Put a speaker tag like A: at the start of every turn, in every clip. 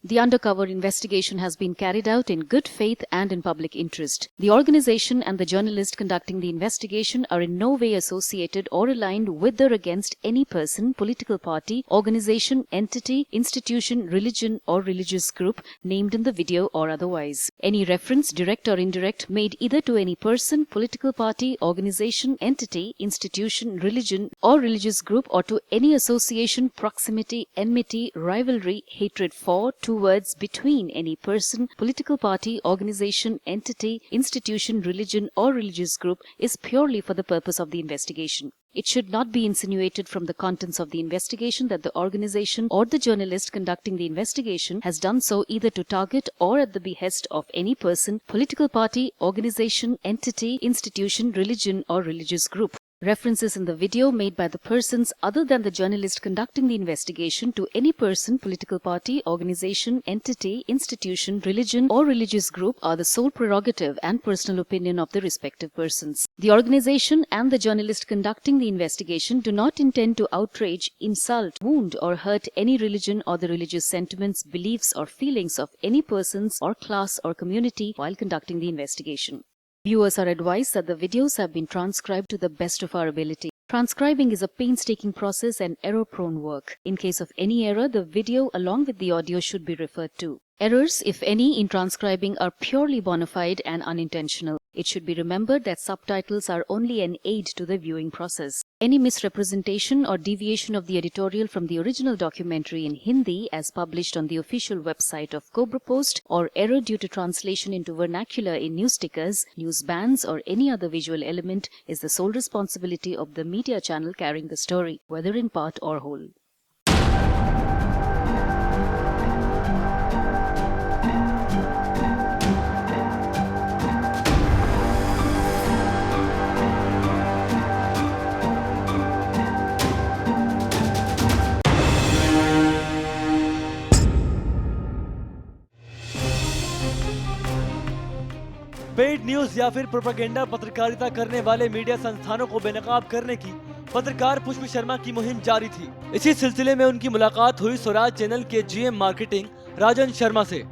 A: The undercover investigation has been carried out in good faith and in public interest. The organization and the journalist conducting the investigation are in no way associated or aligned with or against any person, political party, organization, entity, institution, religion, or religious group named in the video or otherwise. Any reference, direct or indirect, made either to any person, political party, organization, entity, institution, religion, or religious group, or to any association, proximity, enmity, rivalry, hatred for, towards, between any person, political party, organization, entity, institution, religion, or religious group is purely for the purpose of the investigation. It should not be insinuated from the contents of the investigation that the organization or the journalist conducting the investigation has done so either to target or at the behest of any person, political party, organization, entity, institution, religion, or religious group. References in the video made by the persons other than the journalist conducting the investigation to any person, political party, organization, entity, institution, religion, or religious group are the sole prerogative and personal opinion of the respective persons. The organization and the journalist conducting the investigation do not intend to outrage, insult, wound, or hurt any religion or the religious sentiments, beliefs, or feelings of any persons or class or community while conducting the investigation. Viewers are advised that the videos have been transcribed to the best of our ability. Transcribing is a painstaking process and error-prone work. In case of any error, the video along with the audio should be referred to. Errors, if any, in transcribing are purely bona fide and unintentional. It should be remembered that subtitles are only an aid to the viewing process. Any misrepresentation or deviation of the editorial from the original documentary in Hindi as published on the official website of Cobra Post, or error due to translation into vernacular in news stickers, news bands, or any other visual element is the sole responsibility of the media channel carrying the story, whether in part or whole.
B: Paid news या फिर propaganda पत्रकारिता करने वाले media संस्थानों को बेनकाब करने की पत्रकार पुष्प शर्मा की मुहिम जारी थी। इसी सिलसिले में उनकी मुलाकात हुई स्वराज चैनल के जीएम मार्केटिंग राजन शर्मा से।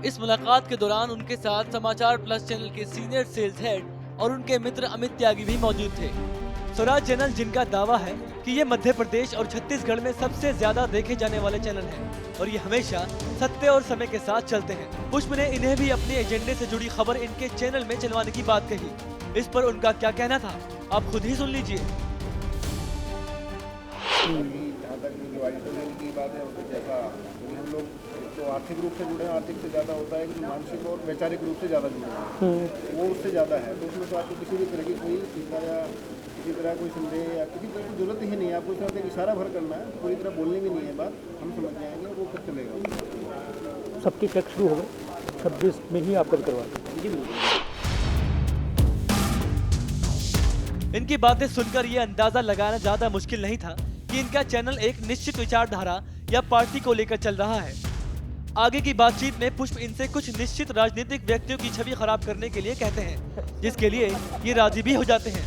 B: इस मुलाकात के दौरान उनके साथ समाचार प्लस चैनल के सीनियर सेल्स हेड और उनके मित्र अमित त्यागी भी मौजूद थे। स्वराज चैनल, जिनका दावा है कि ये मध्य प्रदेश और छत्तीसगढ़ में सबसे ज्यादा देखे जाने वाले चैनल हैं और ये हमेशा सत्य और समय के साथ चलते हैं। पुष्प ने इन्हें भी अपने एजेंडे से जुड़ी खबर इनके चैनल में चलवाने की बात कही। इस पर उनका क्या कहना था, आप खुद ही सुन लीजिए।
C: तो आर्थिक रूप से जुड़े हैं, आर्थिक से ज़्यादा होता है कि मानसिक और वैचारिक रूप से ज़्यादा जुड़े हैं, वो उससे ज़्यादा है। तो उसमें तो आपको किसी भी तरह की कोई टीका या किसी तरह कोई संदेह या किसी तरह की जरूरत ही नहीं है। आपको सिर्फ एक इशारा भर करना है, पूरी तरह बोलनी भी नहीं है बात, हम समझ जाएंगे, वो फिर चलेगा।
D: सबके चेक शुरू हो गए, 26 में ही आपका करवा।
B: इनकी बातें सुनकर ये अंदाजा लगाना ज्यादा मुश्किल नहीं था कि इनका चैनल एक निश्चित विचारधारा या पार्टी को लेकर चल रहा है। आगे की बातचीत में पुष्प इनसे कुछ निश्चित राजनीतिक व्यक्तियों की छवि खराब करने के लिए कहते हैं, जिसके लिए ये राजी भी हो जाते हैं।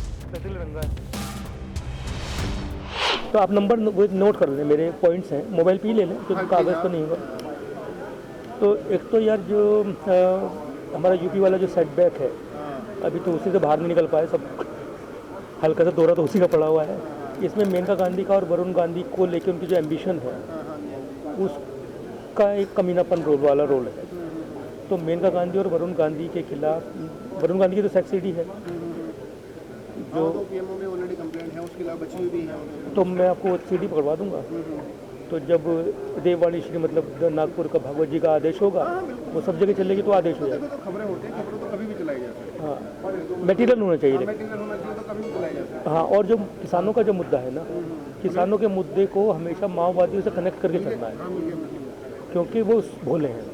D: तो आप नंबर नोट कर लें, मेरे पॉइंट्स हैं, मोबाइल पे ही ले लें, क्योंकि कागज़ तो नहीं होगा। तो एक तो यार जो हमारा यूपी वाला जो सेटबैक है, अभी तो उसी से बाहर नहीं निकल पाए, सब हल्का सा दौरा तो उसी का पड़ा हुआ है। इसमें मेनका गांधी का और वरुण गांधी को लेकर उनकी जो एम्बिशन है, उसका एक कमीनापन वाला रोल है। तो मेनका गांधी और वरुण गांधी के खिलाफ, वरुण गांधी की तो सेक्स ईडी है जो
C: पीएमओ में ऑलरेडी कंप्लेंट है, उसके अलावा बची हुई भी है,
D: तो मैं आपको सीडी पकड़वा दूंगा। तो जब देववाणी श्री मतलब नागपुर का भागवत जी का आदेश होगा, वो सब जगह चलेगी तो आदेश हो जाएगा।
C: तो खबरें होती हैं, खबरें तो कभी भी चलाई जाती है।
D: हाँ, मटेरियल होना चाहिए।
C: मटेरियल होना चाहिए तो कभी भी चलाई जाती है।
D: हाँ, और जो किसानों का जो मुद्दा है ना, किसानों के मुद्दे को हमेशा माओवादियों से कनेक्ट करके चलना है, क्योंकि वो भोले हैं,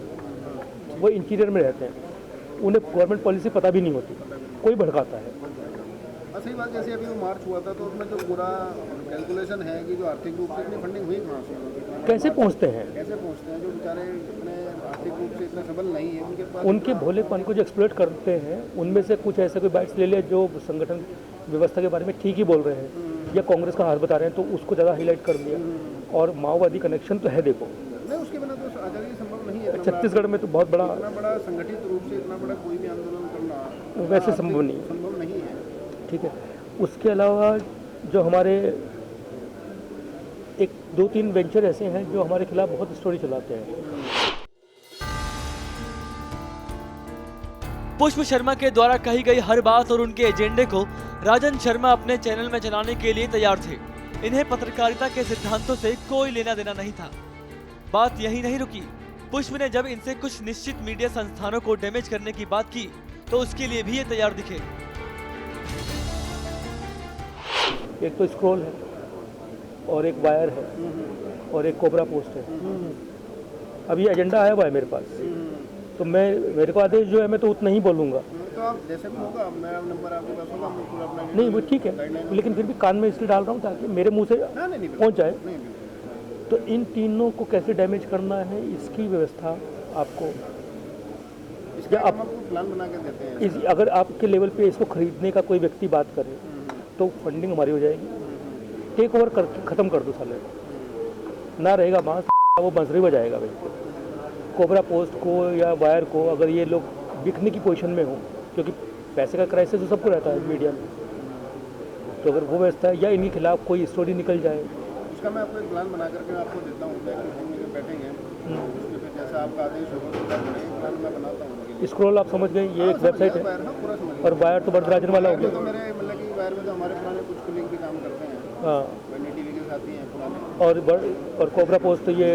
D: वो इंटीरियर में रहते हैं, उन्हें गवर्नमेंट पॉलिसी पता भी नहीं होती, कोई भड़काता है।
C: सही बात, जैसे अभी वो मार्च हुआ था तो उसमें जो पूरा कैलकुलेशन है कि जो आर्थिक रूप से इतनी फंडिंग हुई कहाँ से,
D: कैसे पहुँचते हैं,
C: जो बेचारे इतने आर्थिक रूप से इतना सबल नहीं है, उनके पास
D: उनके भोलेपन को जो एक्सप्लॉइट करते हैं, उनमें से कुछ ऐसे कोई बाइट्स ले लिया जो संगठन व्यवस्था के बारे में ठीक ही बोल रहे हैं या कांग्रेस का हाथ बता रहे हैं, तो उसको ज़्यादा हाईलाइट कर दिया। और माओवादी कनेक्शन तो है, देखो
C: नहीं, उसके बिना तो आज़ादी संभव नहीं है।
D: छत्तीसगढ़ में तो बहुत बड़ा
C: इतना बड़ा संगठित रूप से इतना बड़ा कोई भी आंदोलन करना
D: वैसे संभव नहीं है।
C: संभव नहीं है।
D: ठीक है। उसके अलावा जो हमारे एक दो तीन वेंचर ऐसे हैं जो हमारे खिलाफ बहुत स्टोरी चलाते हैं।
B: पुष्प शर्मा के द्वारा कही गई हर बात और उनके एजेंडे को राजन शर्मा अपने चैनल में चलाने के लिए तैयार थे। इन्हें पत्रकारिता के सिद्धांतों से कोई लेना देना नहीं था। बात यही नहीं रुकी। पुष्प ने जब इनसे कुछ निश्चित मीडिया संस्थानों को डैमेज करने की बात की तो उसके लिए भी ये तैयार दिखे।
D: एक तो स्क्रॉल है और एक वायर है और एक कोबरा पोस्ट है। अभी एजेंडा आया हुआ है मेरे पास, तो मेरे को आदेश जो है मैं तो उतना ही बोलूँगा।
C: तो आप जैसे भी होगा मेरा नंबर आपके पास होगा, मैं पूरा अपना
D: नहीं वो ठीक है, लेकिन फिर भी कान में इसलिए डाल रहा हूँ ताकि मेरे मुंह से पहुँच जाए। तो इन तीनों को कैसे डैमेज करना है इसकी व्यवस्था आपको
C: इसका हम आपको प्लान बना के देते हैं।
D: अगर आपके लेवल पे इसको खरीदने का कोई व्यक्ति बात करे तो फंडिंग हमारी हो जाएगी। टेक ओवर करके ख़त्म कर दो साले को, ना रहेगा बांस, वो बंसरी बजाएगा भाई। कोबरा पोस्ट को या वायर को अगर ये लोग बिकने की पोजीशन में हो, क्योंकि पैसे का क्राइसिस तो सबको रहता है मीडिया में, तो अगर वो व्यवस्था है या इनके खिलाफ कोई स्टोरी निकल जाए,
C: उसका मैं आपको एक प्लान बना करके आपको देता हूँ। हम लोग बैठेंगे उसमें फिर जैसा आपका आदेश होगा तो प्लान मैं बनाता हूँ।
D: स्क्रॉल आप समझ गए, ये एक वेबसाइट है,
C: पूरा समझ
D: और वायर तो बरदराजन वाला हो गया।
C: तो मेरे मतलब कि वायर में तो हमारे पुराने कुछ कुलीग भी काम करते हैं।
D: हाँ,
C: वही टीवी के साथी हैं पुराने।
D: और कोबरा पोस्ट तो ये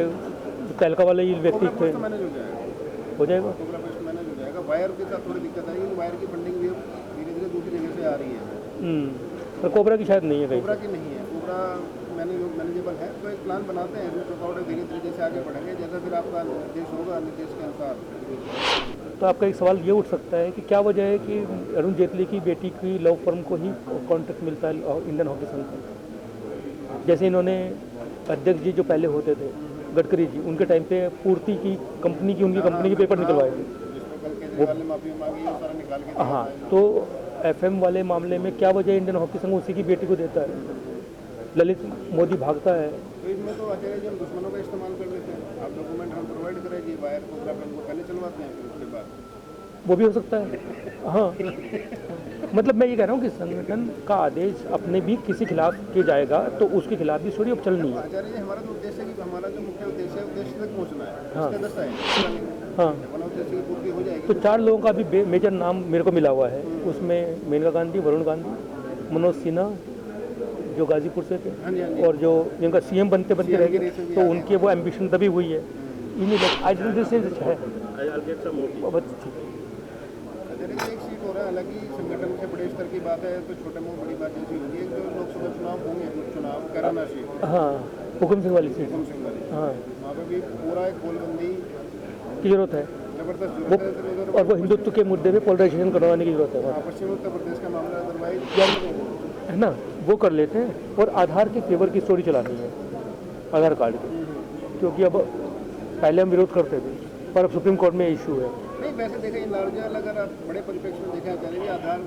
D: तहलका वाले ही व्यक्ति थे,
C: तो मैनेज हो जाएगा,
D: हो जाएगा।
C: कोबरा पोस्ट मैनेज हो जाएगा। वायर के साथ थोड़ी दिक्कत आएगी, वायर की फंडिंग भी धीरे धीरे दूसरी जगह से आ रही है।
D: पर कोबरा की शायद नहीं है कहीं।
C: कोबरा की नहीं है, कोबरा मैनेजेबल है। तो एक प्लान बनाते हैं, इसमें चौकाउट धीरे धीरे जैसे आगे बढ़ेंगे, जैसा फिर आपका निर्देश होगा निर्देश के अनुसार।
D: तो आपका एक सवाल ये उठ सकता है कि क्या वजह है कि अरुण जेटली की बेटी की लॉ फर्म को ही कॉन्ट्रैक्ट मिलता है इंडियन हॉकी संघ से। जैसे इन्होंने अध्यक्ष जी जो पहले होते थे गडकरी जी, उनके टाइम पे पूर्ति की कंपनी की उनकी कंपनी के पेपर निकलवाए थे। हाँ, तो FM वाले मामले में क्या वजह इंडियन हॉकी संघ उसी की बेटी को देता है? ललित मोदी भागता है।
C: तो इसमें तो आचार्य जी हम दुश्मनों का इस्तेमाल कर लेते हैं। आप डॉक्यूमेंट हम प्रोवाइड करेंगे, वायर को पहले चलवाते हैं, फिर उसके बाद
D: वो भी हो सकता है। हाँ, मतलब मैं ये कह रहा हूँ कि संगठन का आदेश अपने भी किसी खिलाफ किया जाएगा तो उसके खिलाफ भी स्टोरी अब चलनी है।
C: आचार्य जी हमारा तो उद्देश्य है कि हमारा जो मुख्य उद्देश्य है उद्देश्य तक पहुँचना है।
D: हाँ।
C: उसका दस्ता है।
D: हाँ,
C: अपना उद्देश्य की पूर्ति हो जाएगी।
D: तो 4 लोगों का भी मेजर नाम मेरे को मिला हुआ है। उसमें मेनका गांधी, वरुण गांधी, मनोज सिन्हा जो गाजीपुर से थे,
C: हाँ जी, हाँ जी।
D: और जो जिनका CM बनते रह गए, तो उनकी वो एम्बिशन तभी हुई है। इन्हीं आज से है।
C: आचार्य जी एक सीट हो रहा है, हालांकि संगठन के बड़े स्तर की बात है तो छोटे में बड़ी बात ऐसी होगी। एक जो लोकसभा चुनाव होंगे, चुनाव कैराना सीट,
D: हाँ, हुकुम सिंह वाली सीट,
C: हुकुम सिंह वाली,
D: हाँ,
C: वहाँ पे भी पूरा एक गोलबंदी
D: की जरूरत है।
C: जबरदस्त
D: वो
C: जरूरत है।
D: और वो हिंदुत्व के मुद्दे पे पोलराइजेशन करवाने की जरूरत है,
C: पश्चिम उत्तर प्रदेश का मामला अदरवाइज
D: है ना, वो कर लेते हैं। और आधार के फेवर की स्टोरी चलानी है, आधार कार्ड की, क्योंकि अब पहले हम विरोध करते थे पर अब सुप्रीम कोर्ट में इशू है।
C: नहीं, वैसे देखें लार्जर अगर आप बड़े परिप्रेक्ष्य में देखा जाए आधार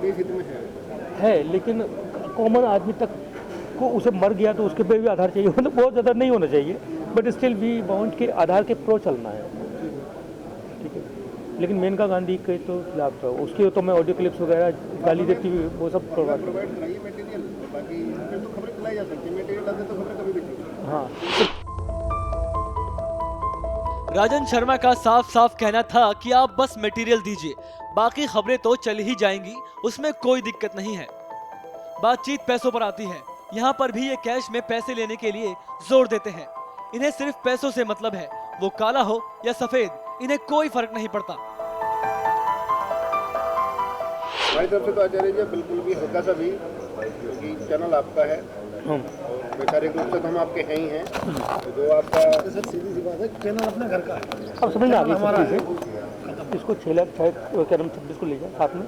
C: देश हित में है,
D: लेकिन कॉमन आदमी तक को उसे मर गया तो उसके पे भी आधार चाहिए, मतलब बहुत ज़्यादा नहीं होना चाहिए, बट स्टिल वी वांट के आधार के प्रो चलना है, ठीक है। लेकिन मेनका गांधी के तो खिलाफ था, उसके तो मैं ऑडियो क्लिप्स वगैरह गाली देती हुई वो सब
C: प्रोवाइड कराइए मटेरियल, बाकी फिर तो खबरें खिलाई जा सकती है। मटेरियल डालते तो खबरें कभी भी।
D: हाँ।
B: राजन शर्मा का साफ साफ कहना था कि आप बस मटेरियल दीजिए, बाकी खबरें तो चल ही जाएंगी, उसमें कोई दिक्कत नहीं है। बातचीत पैसों पर आती है, यहाँ पर भी ये कैश में पैसे लेने के लिए जोर देते हैं। इन्हें सिर्फ पैसों से मतलब है, वो काला हो या सफेद, इन्हें कोई फर्क नहीं पड़ता।
C: हमारी तरफ से तो आचार्य जी बिल्कुल भी हल्का सा भी, क्योंकि चैनल आपका है, वैचारिक रूप से तो हम आपके हैं ही हैं, तो जो आपका सर सीधी सी बात है, चैनल अपने घर का है।
D: अब समझ में आ गई सब चीज़ें। इसको 6 लाख शायद क्या नाम 26 को ले जाए साथ में,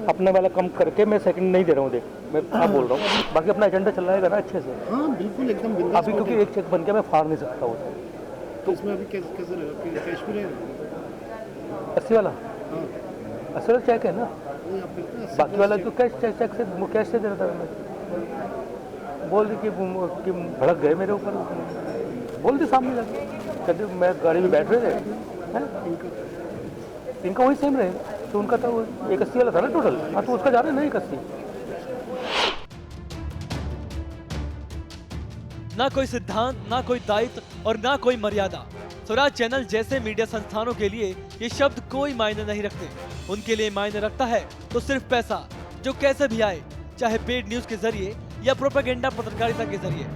D: अपने वाला कम करके मैं सेकंड नहीं दे रहा हूँ, देख मैं आप बोल रहा हूँ, बाकी अपना एजेंडा चल रहेगा ना अच्छे से।
C: हाँ बिल्कुल एकदम बिंदास।
D: अभी क्योंकि एक चेक बन गया, मैं फाड़ नहीं सकता उसे,
C: तो इसमें अभी कैसे रहेगा, कैश भी रहेगा
D: 80 वाला, 80 वाला चेक है ना, बाकी वाला तो कैश चेक से कैश से दे रहा था मैं। बोल दी कि भड़क गए मेरे ऊपर, बोल दी सामने जाके। कहते मैं गाड़ी में बैठ रहे थे, इनका वही सेम रहेगा, तो उनका तो 180 वाला था ना टोटल, हाँ तो उसका जा रहा है ना 180।
B: ना कोई सिद्धांत, ना कोई दायित्व और ना कोई मर्यादा। स्वराज चैनल जैसे मीडिया संस्थानों के लिए ये शब्द कोई मायने नहीं रखते। उनके लिए मायने रखता है तो सिर्फ पैसा, जो कैसे भी आए, चाहे पेड न्यूज के जरिए या प्रोपेगेंडा पत्रकारिता के जरिए।